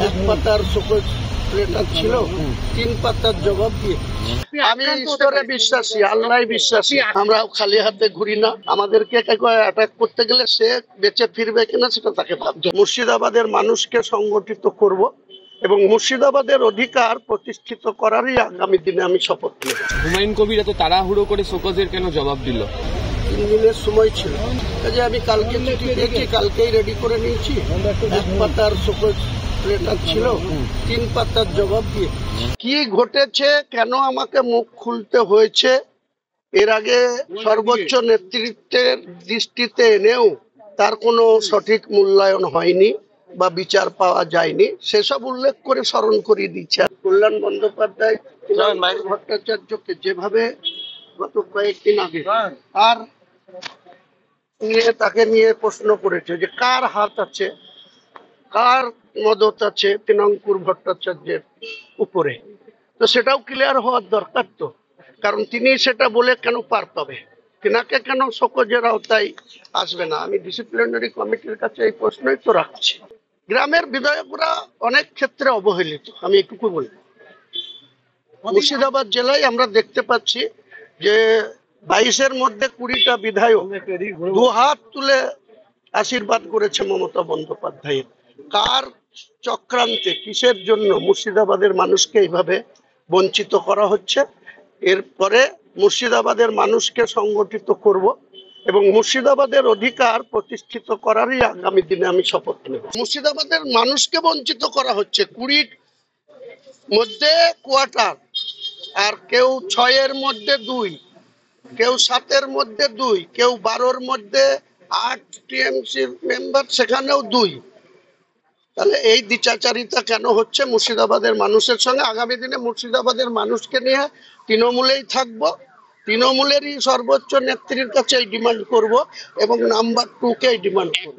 এক পাতার show cause letter ছিল, 3 পাতার জবাব দিয়ে। আমি ঈশ্বরে বিশ্বাসী, আল্লাহ বিশ্বাসী। আমরা খালি হাতে ঘুরি না। আমাদেরকে অ্যাটাক করতে গেলে সে বেঁচে ফিরবে কিনা সেটা তাকে ভাবতে। মুর্শিদাবাদের মানুষকে সংগঠিত করব এবং মুর্শিদাবাদের অধিকার প্রতিষ্ঠিত করারই আগামী দিনে আমি শপথ নেব। হুমায়ুন কবির এত তাড়াহুড়ো করে শোকজের কেন জবাব দিল? 3 দিনের সময় ছিল, যে আমি কালকে চিঠি পেয়েছি, কালকেই রেডি করে নিয়েছি। 1 পাতার শোকজ লেটার ছিল, 3 পাতার জবাব দিয়ে। কি ঘটেছে, কেন আমাকে মুখ খুলতে হয়েছে, এর আগে সর্বোচ্চ নেতৃত্বের দৃষ্টিতে এনেও তার কোনো সঠিক মূল্যায়ন হয়নি বা বিচার পাওয়া যায়নি, সেসব উল্লেখ করে স্মরণ করিয়ে দিচ্ছে। কল্যাণ বন্দ্যোপাধ্যায় ভট্টাচার্যকে যেভাবে গত কয়েকদিন আগে তাকে নিয়ে প্রশ্ন করেছে যে কার হাত আছে, কার মদত আছে তৃণাঙ্কুর ভট্টাচার্যের উপরে, তো সেটাও ক্লিয়ার হওয়ার দরকার। তো কারণ তিনি সেটা বলে কেন পার পাবে, তিনাকে কেন শোকজের আওতায় আসবে না? আমি ডিসিপ্লিনারি কমিটির কাছে এই প্রশ্নই তো রাখছি। গ্রামের বিধায়করা অনেক ক্ষেত্রে অবহেলিত, আমি এটুকু বলবো। মুর্শিদাবাদ জেলায় আমরা দেখতে পাচ্ছি যে 22-এর মধ্যে 20টা বিধায়ক 2 হাত তুলে আশীর্বাদ করেছে মমতা বন্দ্যোপাধ্যায়ের। কার চক্রান্তে, কিসের জন্য মুর্শিদাবাদের মানুষকে এইভাবে বঞ্চিত করা হচ্ছে? এরপরে মুর্শিদাবাদের মানুষকে সংগঠিত করব এবং মুর্শিদাবাদের অধিকার প্রতিষ্ঠিত করারই আগামী দিনে আমি শপথ নেব। মুর্শিদাবাদের মানুষকে বঞ্চিত করা হচ্ছে। 20-র মধ্যে কোয়ার্টার, আর কেউ 6-এর মধ্যে 2, কেউ 7-এর মধ্যে 2, কেউ 12-র মধ্যে 8 টিএমসি মেম্বার, সেখানেও 2। তাহলে এই দ্বিচাচারিতা কেন হচ্ছে মুর্শিদাবাদের মানুষের সঙ্গে? আগামী দিনে মুর্শিদাবাদের মানুষকে নিয়ে তৃণমূলেই থাকবো, তৃণমূলেরই সর্বোচ্চ নেত্রীর কাছে এই ডিমান্ড করব এবং নাম্বার 2 কে ডিমান্ড করব।